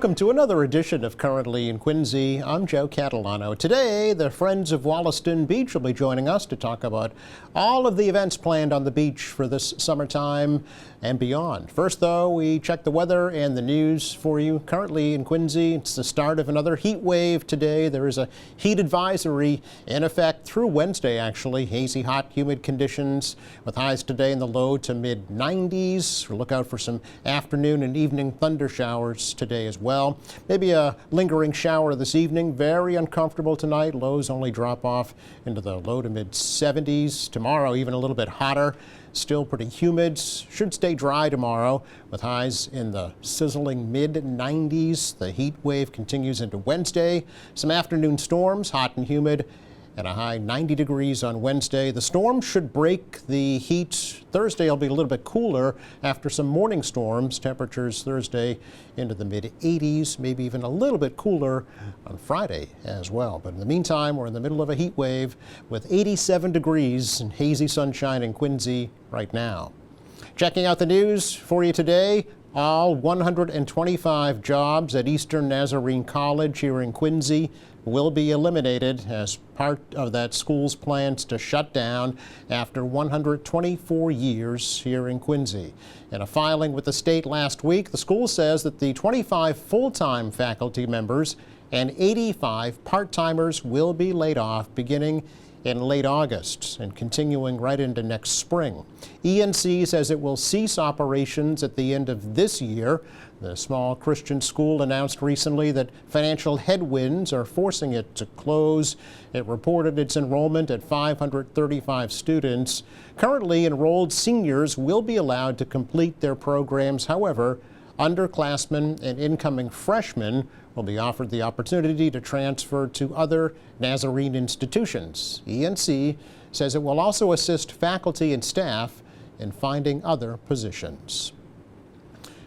Welcome to another edition of Currently in Quincy. I'm Joe Catalano. Today, the Friends of Wollaston Beach will be joining us to talk about all of the events planned on the beach for this summertime and beyond. First, though, we check the weather and the news for you. Currently in Quincy, it's the start of another heat wave today. There is a heat advisory in effect through Wednesday, actually. Hazy, hot, humid conditions with highs today in the low to mid 90s. Look out for some afternoon and evening thunder showers today as well. Maybe a lingering shower this evening. Very uncomfortable tonight. Lows only drop off into the low to mid 70s. Tomorrow, even a little bit hotter. Still pretty humid. Should stay dry tomorrow with highs in the sizzling mid 90s. The heat wave continues into Wednesday. Some afternoon storms, hot and humid, and a high 90 degrees on Wednesday. The storm should break the heat. Thursday will be a little bit cooler after some morning storms. Temperatures Thursday into the mid 80s, maybe even a little bit cooler on Friday as well. But in the meantime, we're in the middle of a heat wave with 87 degrees and hazy sunshine in Quincy right now. Checking out the news for you today. All 125 jobs at Eastern Nazarene College here in Quincy will be eliminated as part of that school's plans to shut down after 124 years here in Quincy. In a filing with the state last week, the school says that the 25 full-time faculty members and 85 part-timers will be laid off beginning in late August and continuing right into next spring. ENC says it will cease operations at the end of this year. The small Christian school announced recently that financial headwinds are forcing it to close. It reported its enrollment at 535 students. Currently enrolled seniors will be allowed to complete their programs. However, underclassmen and incoming freshmen will be offered the opportunity to transfer to other Nazarene institutions. ENC says it will also assist faculty and staff in finding other positions.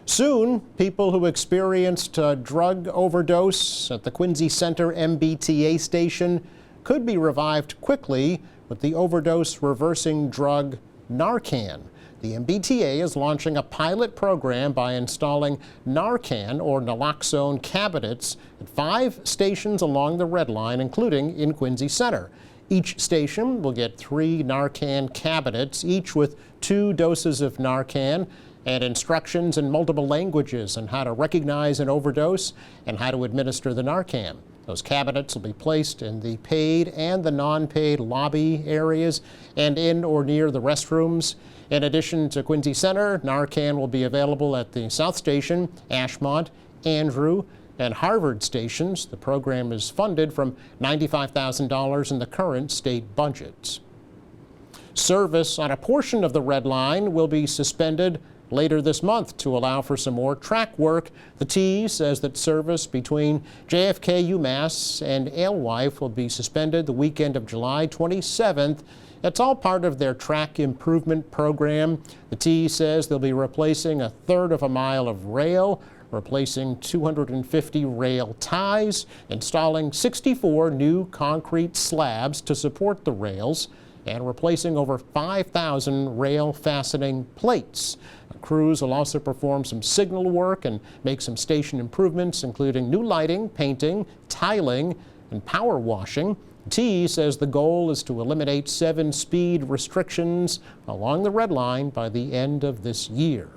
Soon, people who experienced a drug overdose at the Quincy Center MBTA station could be revived quickly with the overdose reversing drug Narcan. The MBTA is launching a pilot program by installing Narcan or naloxone cabinets at 5 stations along the Red Line, including in Quincy Center. Each station will get 3 Narcan cabinets, each with 2 doses of Narcan, and instructions in multiple languages on how to recognize an overdose and how to administer the Narcan. Those cabinets will be placed in the paid and the non-paid lobby areas and in or near the restrooms. In addition to Quincy Center, Narcan will be available at the South Station, Ashmont, Andrew, and Harvard stations. The program is funded from $95,000 in the current state budget. Service on a portion of the Red Line will be suspended later this month to allow for some more track work. The T says that service between JFK UMass and Alewife will be suspended the weekend of July 27th. It's all part of their track improvement program. The T says they'll be replacing 1/3 of a mile of rail, replacing 250 rail ties, installing 64 new concrete slabs to support the rails, and replacing over 5,000 rail fastening plates. Crews will also perform some signal work and make some station improvements, including new lighting, painting, tiling, and power washing. T says the goal is to eliminate 7 speed restrictions along the Red Line by the end of this year.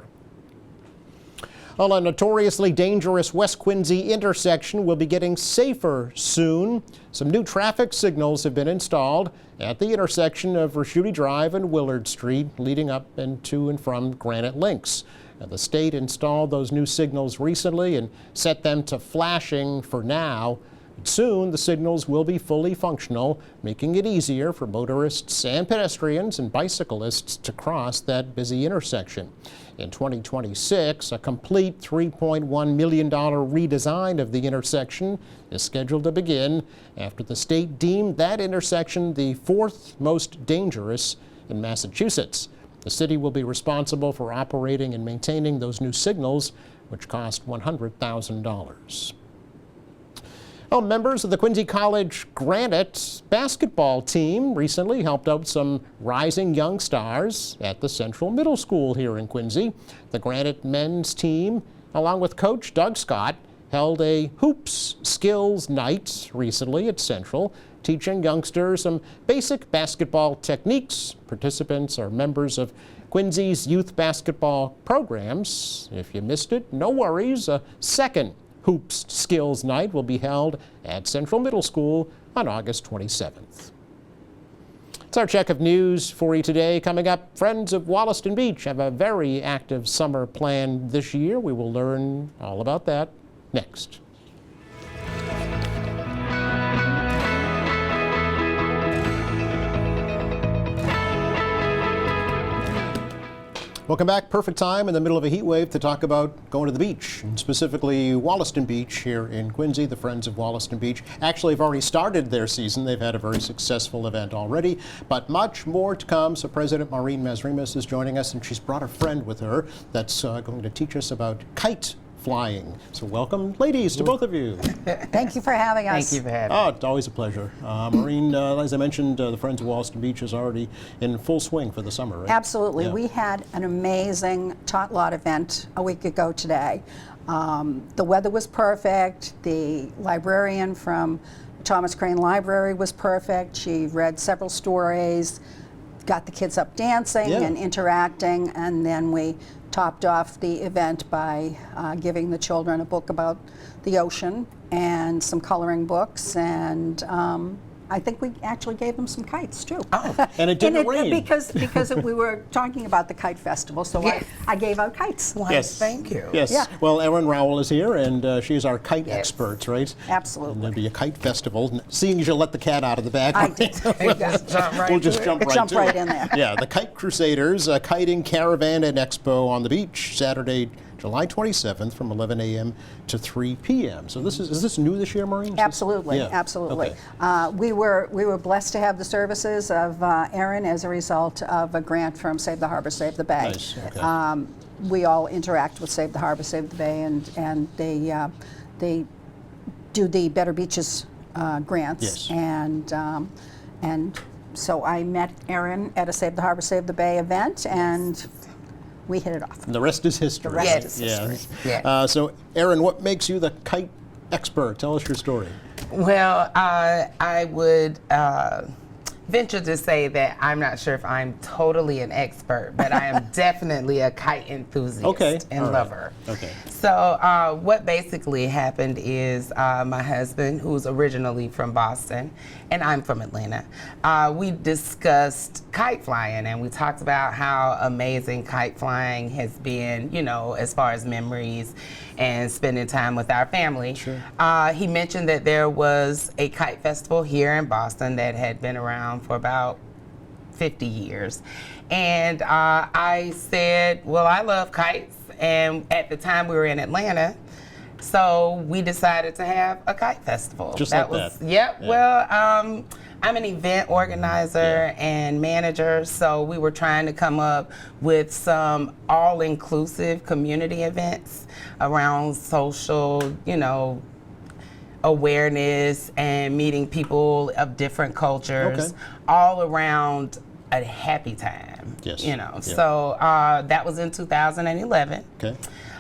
Well, a notoriously dangerous West Quincy intersection will be getting safer soon. Some new traffic signals have been installed at the intersection of Raschuti Drive and Willard Street, leading up and to and from Granite Links. Now, the state installed those new signals recently and set them to flashing for now. Soon, the signals will be fully functional, making it easier for motorists and pedestrians and bicyclists to cross that busy intersection. In 2026, a complete $3.1 million redesign of the intersection is scheduled to begin after the state deemed that intersection the 4th most dangerous in Massachusetts. The city will be responsible for operating and maintaining those new signals, which cost $100,000. Well, members of the Quincy College Granite basketball team recently helped out some rising young stars at the Central Middle School here in Quincy. The Granite men's team, along with Coach Doug Scott, held a hoops skills night recently at Central, teaching youngsters some basic basketball techniques. Participants are members of Quincy's youth basketball programs. If you missed it, no worries. A second hoops skills night will be held at Central Middle School on August 27th. It's our check of news for you today. Coming up, Friends of Wollaston Beach have a very active summer plan this year. We will learn all about that next. Welcome back. Perfect time in the middle of a heat wave to talk about going to the beach, and specifically Wollaston Beach here in Quincy. The Friends of Wollaston Beach actually have already started their season. They've had a very successful event already, but much more to come. So President Maureen Masrimas is joining us, and she's brought a friend with her that's going to teach us about kite flying. So welcome, ladies, to both of you. Thank you for having us. Thank you for having me. Oh, it's always a pleasure. Maureen, as I mentioned, the Friends of Wollaston Beach is already in full swing for the summer, right? Absolutely. Yeah. We had an amazing tot lot event a week ago today. The weather was perfect. The librarian from Thomas Crane Library was perfect. She read several stories, got the kids up dancing and interacting, and then we topped off the event by giving the children a book about the ocean and some coloring books, and I think we actually gave them some kites too. Oh, and it didn't rain. Because we were talking about the kite festival, so Yes. I gave out kites. Well, Yes. thank you. Yes. Yeah. Well, Erin Rowell is here, and she's our kite Yes. expert, right? Absolutely. And there'll be a kite festival. Seeing as you let the cat out of the bag, I did. Just jump right we'll just to it. jump right Jump to right it. in there. Yeah, the Kite Crusaders, a kiting caravan and expo on the beach, Saturday, July 27th from 11 a.m. to 3 p.m. So is this new this year, Maureen? Absolutely, Yeah. absolutely. Okay. We were blessed to have the services of Erin as a result of a grant from Save the Harbor, Save the Bay. Nice, okay. We all interact with Save the Harbor, Save the Bay, and they do the Better Beaches grants. Yes. And so I met Erin at a Save the Harbor, Save the Bay event, and we hit it off. And the rest is history. The rest Yes. is history. Yeah. So, Erin, what makes you the kite expert? Tell us your story. Well, I would venture to say that I'm not sure if I'm totally an expert, but I am definitely a kite enthusiast Okay. and All right. lover. Okay. So what basically happened is my husband, who's originally from Boston, and I'm from Atlanta, we discussed kite flying, and we talked about how amazing kite flying has been, you know, as far as memories and spending time with our family. Sure. He mentioned that there was a kite festival here in Boston that had been around for about 50 years. And I said, well, I love kites. And at the time we were in Atlanta, so we decided to have a kite festival. Just like that. Yep. Yeah. Well, I'm an event organizer Yeah. and manager, so we were trying to come up with some all-inclusive community events around social, you know, awareness and meeting people of different cultures, Okay. all around a happy time. Yes. You know, Yeah. so that was in 2011. Okay.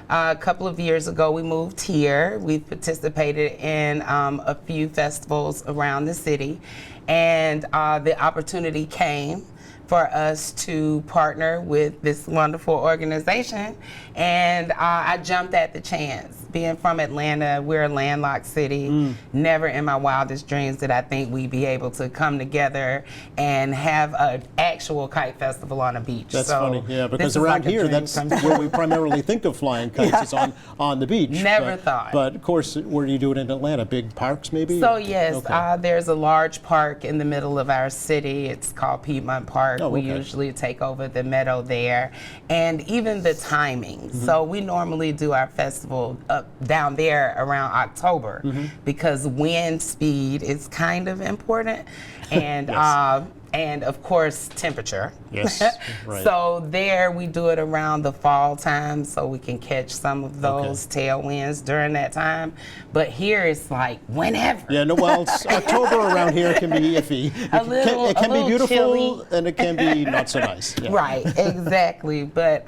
A couple of years ago, we moved here. We participated in a few festivals around the city, and the opportunity came for us to partner with this wonderful organization, and I jumped at the chance. Being from Atlanta, we're a landlocked city. Never in my wildest dreams did I think we'd be able to come together and have an actual kite festival on a beach. That's So funny, yeah, this because is around like a here, dream that's come true. where we primarily think of flying kites, is on the beach. Never but, thought. But of course, where do you do it in Atlanta? Big parks, maybe? So yes, Okay. there's a large park in the middle of our city. It's called Piedmont Park. Oh, We okay. usually take over the meadow there, and even the timing. Mm-hmm. So we normally do our festival down there around October Mm-hmm. because wind speed is kind of important, and Yes. and of course temperature. Yes, right. So there we do it around the fall time so we can catch some of those tailwinds during that time. But here it's like whenever. Yeah, no, well, October around here can be iffy. It can be little beautiful, chilly. and it can be not so nice. Yeah. Right, exactly. But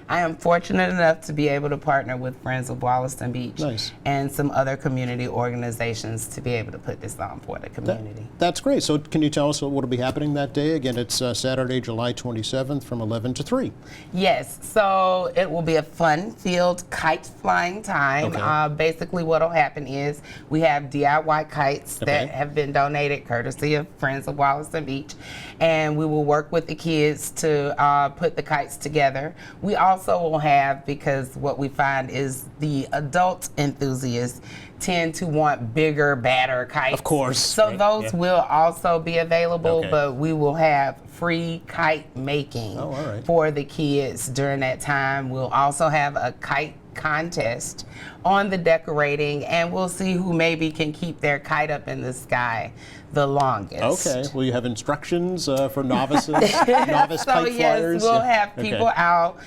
I am fortunate enough to be able to partner with Friends of Wollaston Beach Nice. and some other community organizations to be able to put this on for the community. That's great. So can you tell us what will be happening that day? Again, it's Saturday, July 27th from 11 to 3. Yes, so it will be a fun-filled kite flying time. Okay. Basically what will happen is we have DIY kites that Okay. have been donated courtesy of Friends of Wollaston Beach, and we will work with the kids to put the kites together. We also will have, because what we find is the adult enthusiasts tend to want bigger, badder kites. Of course, So right, those yeah. will also be available, Okay. but we will have free kite making Oh, all right. for the kids during that time. We'll also have a kite contest on the decorating, and we'll see who maybe can keep their kite up in the sky the longest. Okay. Will you have instructions for novices, novice So kite yes, flyers? we'll Yeah. have Okay. people out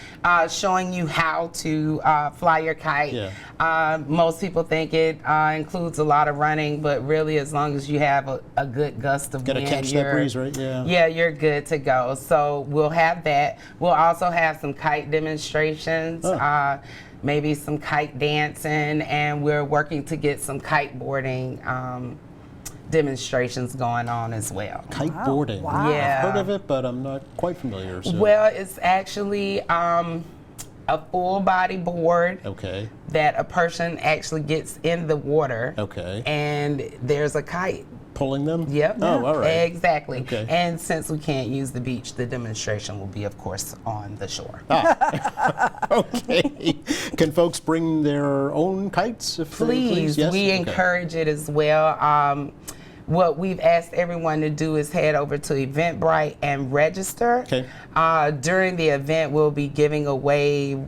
showing you how to fly your kite. Yeah. Most people think it includes a lot of running, but really, as long as you have a good gust of Gotta wind, catch that you're- breeze, right? Yeah. Yeah, you're good to go. So we'll have that. We'll also have some kite demonstrations. Oh. Maybe some kite dancing, and we're working to get some kiteboarding demonstrations going on as well. Kiteboarding. Wow. Yeah. I've heard of it, but I'm not quite familiar. So. Well, it's actually a full body board Okay. that a person actually gets in the water, Okay. and there's a kite. Pulling them? Yep. Oh, all right. Exactly. Okay. And since we can't use the beach, the demonstration will be, of course, on the shore. Okay. Can folks bring their own kites if they Please, Yes? we Okay. encourage it as well. What we've asked everyone to do is head over to Eventbrite and register. Okay. During the event, we'll be giving away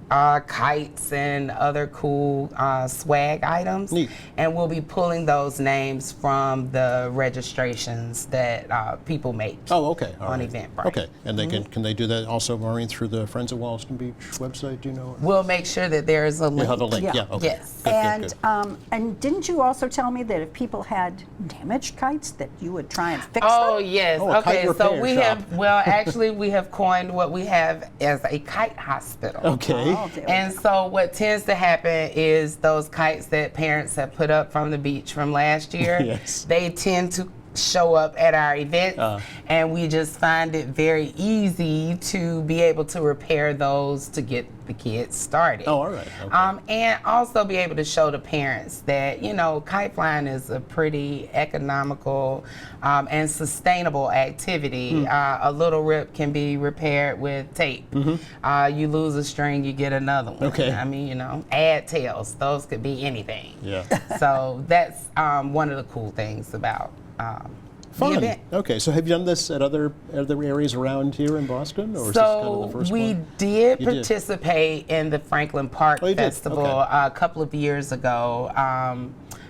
kites and other cool swag items. Neat. And we'll be pulling those names from the registrations that people make. Oh, okay. All on right. Eventbrite. Okay. And they can they do that also, Maureen, through the Friends of Wollaston Beach website? Do you know? We'll make sure that there is a link. You have a link. Yeah. Yeah. Okay. Yes. Good, And good, good. and didn't you also tell me that if people had damaged kites, that you would try and fix Oh them? yes. Oh, a kite Okay. So repair we shop. have actually we have coined what we have as a kite hospital. Okay. Oh, there we And go. so what tends to happen is those kites that parents have put up from the beach from last year, Yes. they tend to show up at our events, and we just find it very easy to be able to repair those to get the kids started. Oh, all right. Okay. And also be able to show the parents that, kite flying is a pretty economical and sustainable activity. A little rip can be repaired with tape. You lose a string, you get another one. Okay. I mean, add tails. Those could be anything. Yeah. So that's one of the cool things about the Fun. event. Okay. So have you done this at other areas around here in Boston, or is this kind of the first we one? did You did. participate in the Franklin Park Oh, you did? Festival Okay. a couple of years ago,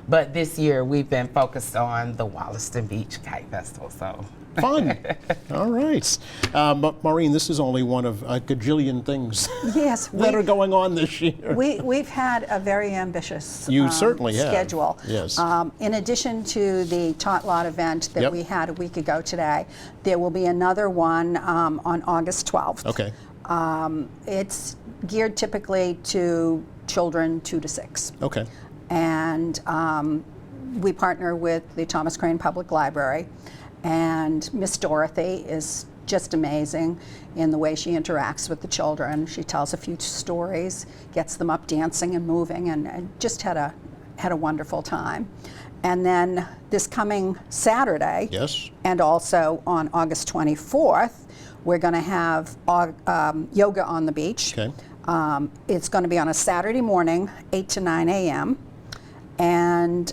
but this year we've been focused on the Wollaston Beach Kite Festival. So Fun. All right. Maureen, this is only one of a gajillion things Yes, that are going on this year. we've had a very ambitious You certainly have. schedule. Yes. In addition to the Tot Lot event that Yep. we had a week ago today, there will be another one on August 12th. Okay. It's geared typically to children 2 to 6. Okay. And we partner with the Thomas Crane Public Library, and Miss Dorothy is just amazing in the way she interacts with the children. She tells a few stories, gets them up dancing and moving, and just had a wonderful time. And then this coming Saturday, Yes. and also on August 24th, we're going to have yoga on the beach. Okay. It's going to be on a Saturday morning, 8 to 9 a.m. And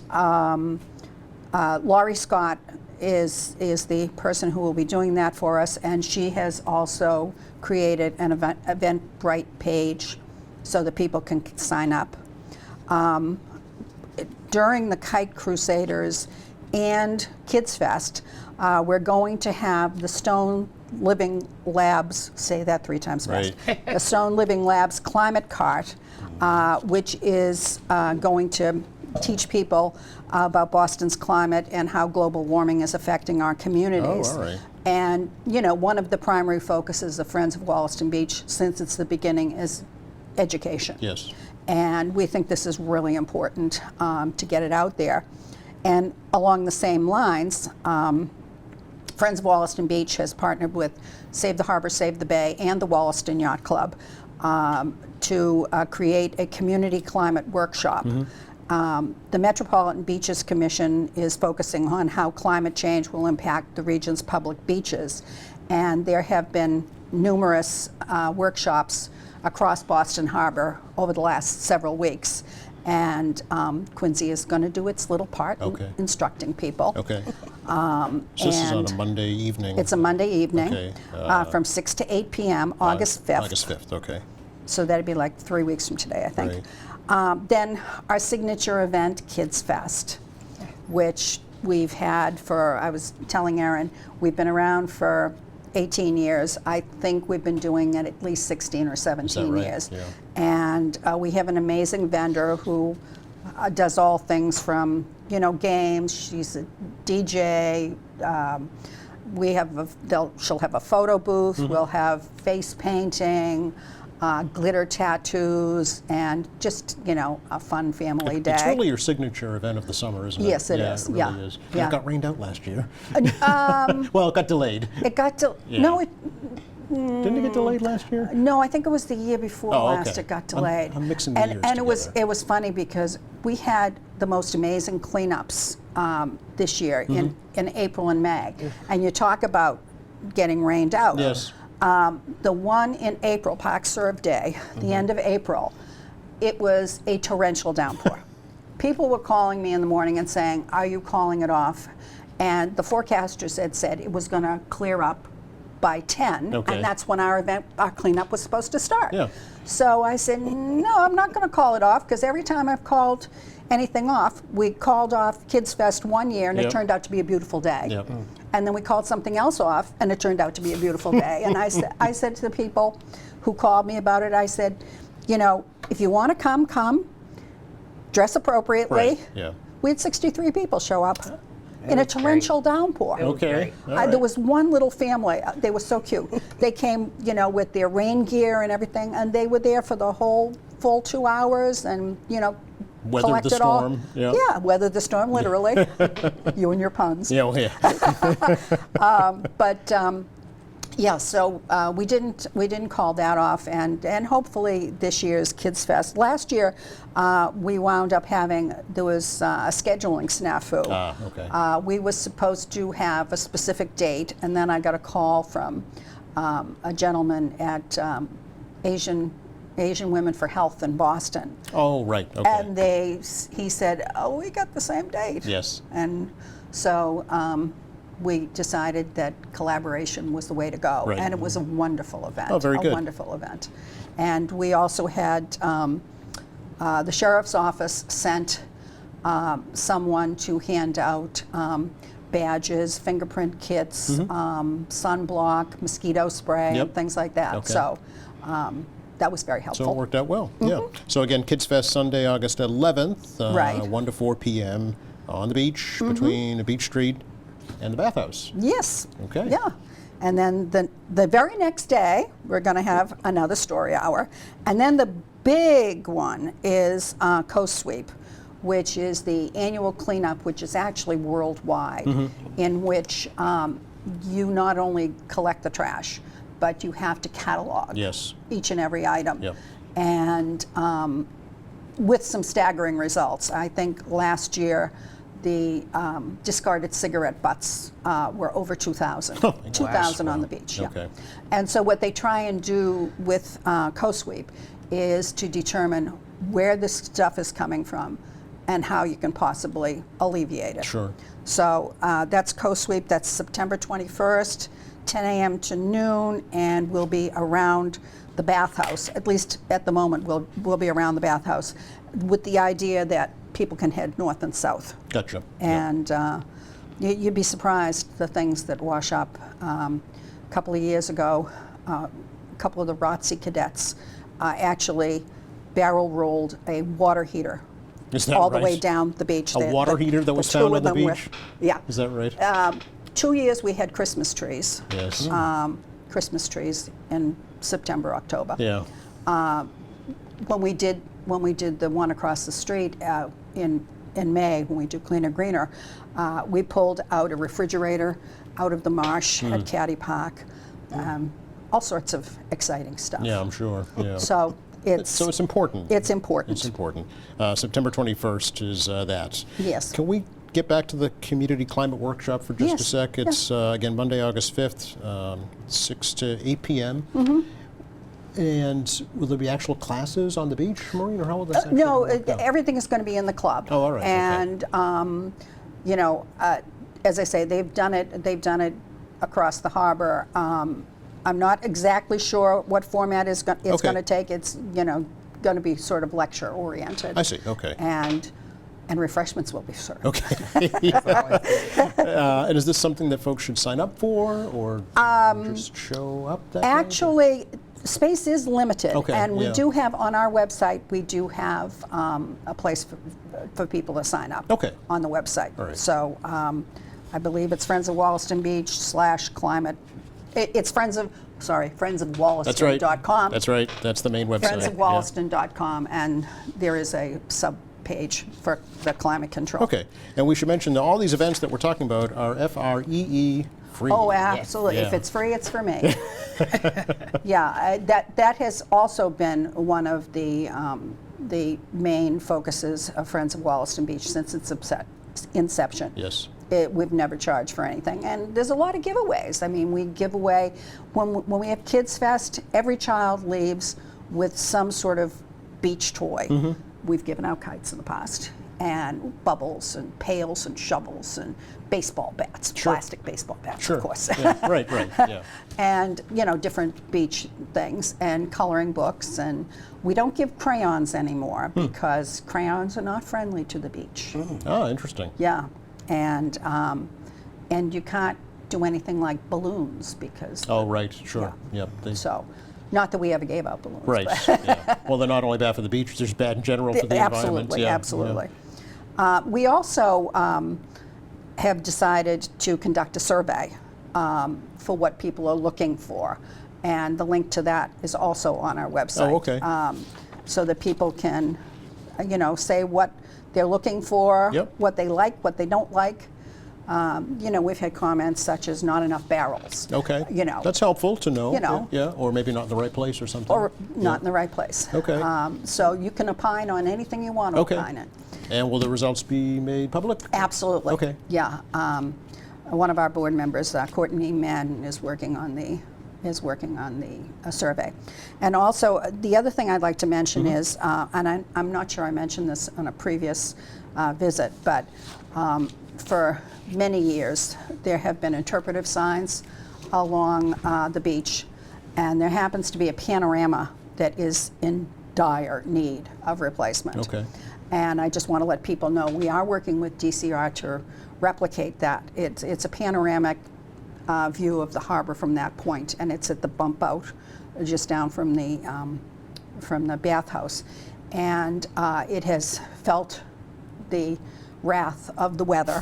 Laurie Scott is the person who will be doing that for us, and she has also created an Eventbrite page so that people can sign up. During the Kite Crusaders and Kids Fest, we're going to have the Stone Living Labs, say that 3 times fast, the Stone Living Labs Climate Cart, which is going to teach people about Boston's climate and how global warming is affecting our communities. Oh, all right. And one of the primary focuses of Friends of Wollaston Beach, since it's the beginning, has education. Yes. And we think this is really important to get it out there. And along the same lines, Friends of Wollaston Beach has partnered with Save the Harbor, Save the Bay, and the Wollaston Yacht Club to create a community climate workshop. The Metropolitan Beaches Commission is focusing on how climate change will impact the region's public beaches. And there have been numerous workshops across Boston Harbor over the last several weeks. And Quincy is going to do its little part in instructing people. Okay. So this is on a Monday evening. It's a Monday evening Okay. from 6 to 8 p.m., August 5th. August 5th, okay. So that'd be like 3 weeks from today, I think. Right. Then our signature event, Kids Fest, which we've had for, I was telling Aaron, we've been around for 18 years. I think we've been doing it at least 16 or 17 right? years. Yeah. And we have an amazing vendor who does all things from, games. She's a DJ. We have she'll have a photo booth. We'll have face painting, glitter tattoos, and just, a fun family day. It's really your signature event of the summer, isn't it? Yes, it is. It really is. And it got rained out last year. Well, it got delayed. It got Yeah. no, Didn't it get delayed last year? no. I think it was the year before last. Okay. It got delayed. I'm mixing the years and it was together. it was funny because we had the most amazing cleanups this year in April and May, and you talk about getting rained out. Yes. The one in April, Park Serve Day, the end of April, it was a torrential downpour. People were calling me in the morning and saying, "Are you calling it off?" And the forecasters had said it was going to clear up by 10, Okay. and that's when our cleanup was supposed to start. Yeah. So I said, no, I'm not going to call it off, because every time I've called anything off, we called off Kids Fest one year, and Yep. it turned out to be a beautiful day. Yep. And then we called something else off, and it turned out to be a beautiful day. And I said to the people who called me about it, I said, if you want to come, dress appropriately. Right. Yeah. We had 63 people show up in a was great. torrential downpour. It was Okay. great. All right. There was one little family. They were so cute. They came, with their rain gear and everything, and they were there for the whole full 2 hours, and Weathered the collected storm. all. Yeah. Yeah, weathered the storm literally. You and your puns. Yeah. Well, yeah. But yeah, so we didn't call that off, and hopefully this year's Kids Fest. Last year we wound up there was a scheduling snafu. Okay. We were supposed to have a specific date, and then I got a call from a gentleman at Asian Women for Health in Boston. Oh, right. Okay. And he said, "Oh, we got the same date." Yes. And so we decided that collaboration was the way to go, Right. and it was a wonderful event. Oh, very good. A wonderful event. And we also had the sheriff's office sent someone to hand out badges, fingerprint kits, sunblock, mosquito spray, Yep. and things like that. Okay. So that was very helpful. So it worked out well. Yeah. So again, Kids Fest Sunday, August 11th, Right. 1 to 4 p.m. on the beach between Beach Street and the bathhouse. Yes. Okay. Yeah. And then the very next day, we're going to have another story hour. And then the big one is Coast Sweep, which is the annual cleanup, which is actually worldwide, in which you not only collect the trash, but you have to catalog Yes. each and every item. Yep. And with some staggering results. I think last year, the discarded cigarette butts were over 2,000. Oh, my gosh. 2,000 on Wow. the beach. Yeah. Okay. And so what they try and do with Coast Sweep is to determine where this stuff is coming from and how you can possibly alleviate it. Sure. So that's Coast Sweep. That's September 21st, 10 a.m. to noon, and we'll be around the bathhouse. At least at the moment, we'll be around the bathhouse, with the idea that people can head north and south. Gotcha. Yeah. And you'd be surprised the things that wash up. A couple of years ago, a couple of the ROTC cadets actually barrel rolled a water heater Is that all right? the way down the beach. A water heater that was two found of on the them were- beach? yeah. Is that right? 2 years we had Christmas trees. Yes. Christmas trees in September, October. Yeah. when we did the one across the street in May, when we do Cleaner Greener, we pulled out a refrigerator out of the marsh at Caddy Park. All sorts of exciting stuff. Yeah, I'm sure. Yeah. So it's important. It's important. It's important. September 21st is that. Yes. Can we get back to the community climate workshop for just a Yes. sec? It's again Monday, August 5th, 6 to 8 p.m. And will there be actual classes on the beach, Maureen, or how will this actually No, work out? everything is going to be in the club. Oh, all right, okay. And you know, as I say, they've done it across the harbor. I'm not exactly sure what format it's Okay. going to take. It's going to be sort of lecture oriented. I see. Okay. And refreshments will be served. Okay. And is this something that folks should sign up for, or just show up that day? Actually, space is limited, Okay, and we yeah. do have on our website. We do have a place for people to sign up. Okay. On the website. All right. So I believe it's Friends of Wollaston Beach /climate. It's Friends of Wollaston.com. That's right. That's right. That's the main website. Friends of Wollaston.com, and there is a sub page for the climate control. Okay. And we should mention that all these events that we're talking about are FREE free. Oh, absolutely. Yeah. If it's free, it's for me. Yeah, that has also been one of the main focuses of Friends of Wollaston Beach since its inception. Yes. We've never charged for anything, and there's a lot of giveaways. I mean, we give away when we have Kids Fest. Every child leaves with some sort of beach toy. Mm-hmm. We've given out kites in the past, and bubbles, and pails, and shovels, and baseball bats, Sure. plastic baseball bats, Sure. of course. Yeah. Right. Yeah. And different beach things and coloring books, and we don't give crayons anymore because crayons are not friendly to the beach. Ah, interesting. Yeah, and you can't do anything like balloons because Oh, right. Sure. Yep. so, not that we ever gave out balloons. Right. but- Yeah. Well, they're not only bad for the beach; they're just bad in general for the environment. Absolutely, Yeah. absolutely. We also have decided to conduct a survey for what people are looking for, and the link to that is also on our website. Oh, okay. So that people can, say what they're looking for, Yep. what they like, what they don't like. We've had comments such as not enough barrels. Okay. That's That's helpful to know. You know. Yeah. Or maybe not in the right place or something. or not in the right place. Okay. So you can opine on anything you want to Okay. opine on. And will the results be made public? Absolutely. Okay. Yeah. One of our board members, Courtney Madden, is working on the survey. And also, the other thing I'd like to mention is, and I'm not sure I mentioned this on a previous visit, but for many years there have been interpretive signs along the beach, and there happens to be a panorama that is in dire need of replacement. Okay. And I just want to let people know we are working with DCR to replicate that. It's a panoramic view of the harbor from that point, and it's at the bump out just down from the bathhouse. And it has felt the wrath of the weather.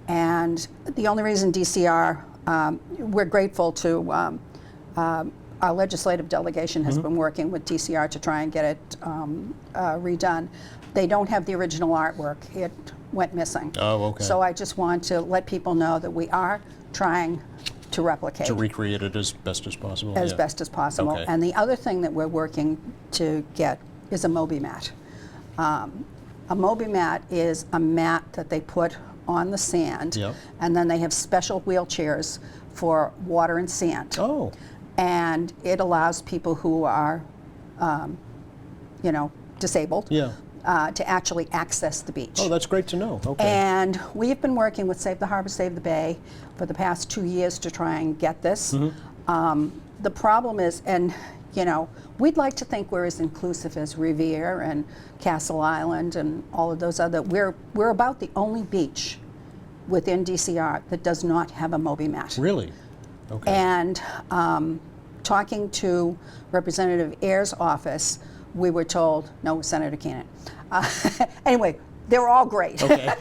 And the only reason DCR, we're grateful to our legislative delegation has been working with DCR to try and get it redone. They don't have the original artwork. It went missing. Oh, okay. So I just want to let people know that we are trying to replicate To recreate it as best as possible. as yeah. best as possible. Okay. And the other thing that we're working to get is a Moby mat. A Moby mat is a mat that they put on the sand, Yep. and then they have special wheelchairs for water and sand. Oh. And it allows people who are, disabled Yeah. to actually access the beach. Oh, that's great to know. Okay. And we've been working with Save the Harbor, Save the Bay for the past 2 years to try and get this. The problem is, and we'd like to think we're as inclusive as Revere and Castle Island and all of those other. We're about the only beach within DCR that does not have a Moby mat. Really? Okay. And talking to Representative Ayer's office, we were told, no, Senator Keenan. Anyway, they were all great. Okay.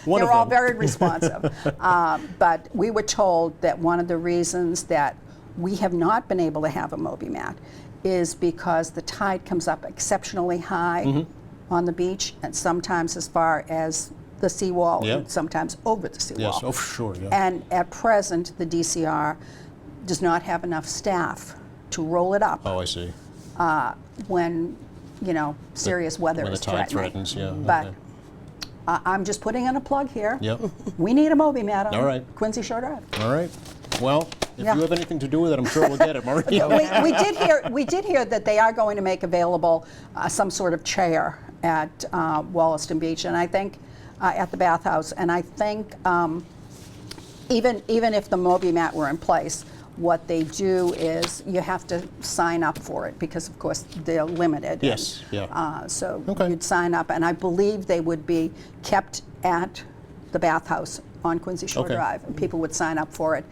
One They of were all them. very responsive. But we were told that one of the reasons that we have not been able to have a Moby mat is because the tide comes up exceptionally high on the beach, and sometimes as far as the seawall, Yeah. and sometimes over the seawall. Yes, oh, for sure, yeah. And at present, the DCR does not have enough staff to roll it up Oh, I see. when, serious weather When the is tide threatening. threatens, yeah. But okay. I'm just putting in a plug here. Yep. We need a Moby mat on All right. Quincy Shore Drive. All right. Well, if Yeah. you have anything to do with it, I'm sure we'll get it, Maria. We did hear that they are going to make available some sort of chair at Wollaston Beach, and I think at the bathhouse. And I think even if the Moby mat were in place, what they do is you have to sign up for it because, of course, they're limited. Yes, And, yeah. so Okay. you'd sign up, and I believe they would be kept at the bathhouse on Quincy Shore Okay. Drive, and people would sign up for it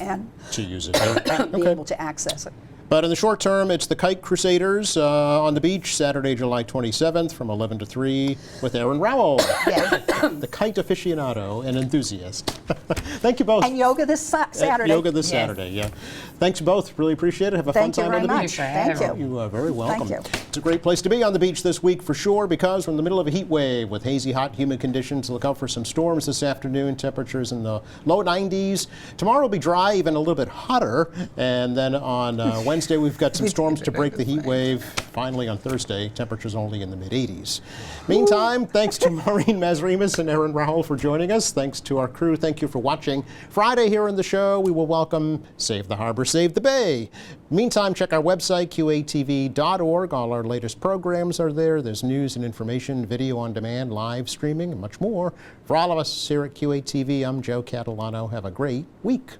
and To use it. be Okay. able to access it. But in the short term, it's the Kite Crusaders on the beach, Saturday, July 27th from 11 to 3 with Aaron Rowell, the kite aficionado and enthusiast. Thank you both. And yoga this Saturday. Yoga this Yes. Saturday, yeah. Thanks both. Really appreciate it. Have a Thank fun you time very on the much. beach. Thank you. You are very welcome. Thank you. It's a great place to be on the beach this week for sure because we're in the middle of a heat wave with hazy, hot, humid conditions. Look out for some storms this afternoon. Temperatures in the low 90s. Tomorrow will be dry, even a little bit hotter. And then on Wednesday, we've got some storms to break the heat wave. Finally, on Thursday, temperatures only in the mid-80s. Meantime, thanks to Maureen Mazrimas and Aaron Rahul for joining us. Thanks to our crew. Thank you for watching. Friday here in the show, we will welcome Save the Harbor, Save the Bay. Meantime, check our website, qatv.org. All our latest programs are there. There's news and information, video on demand, live streaming, and much more. For all of us here at QATV, I'm Joe Catalano. Have a great week.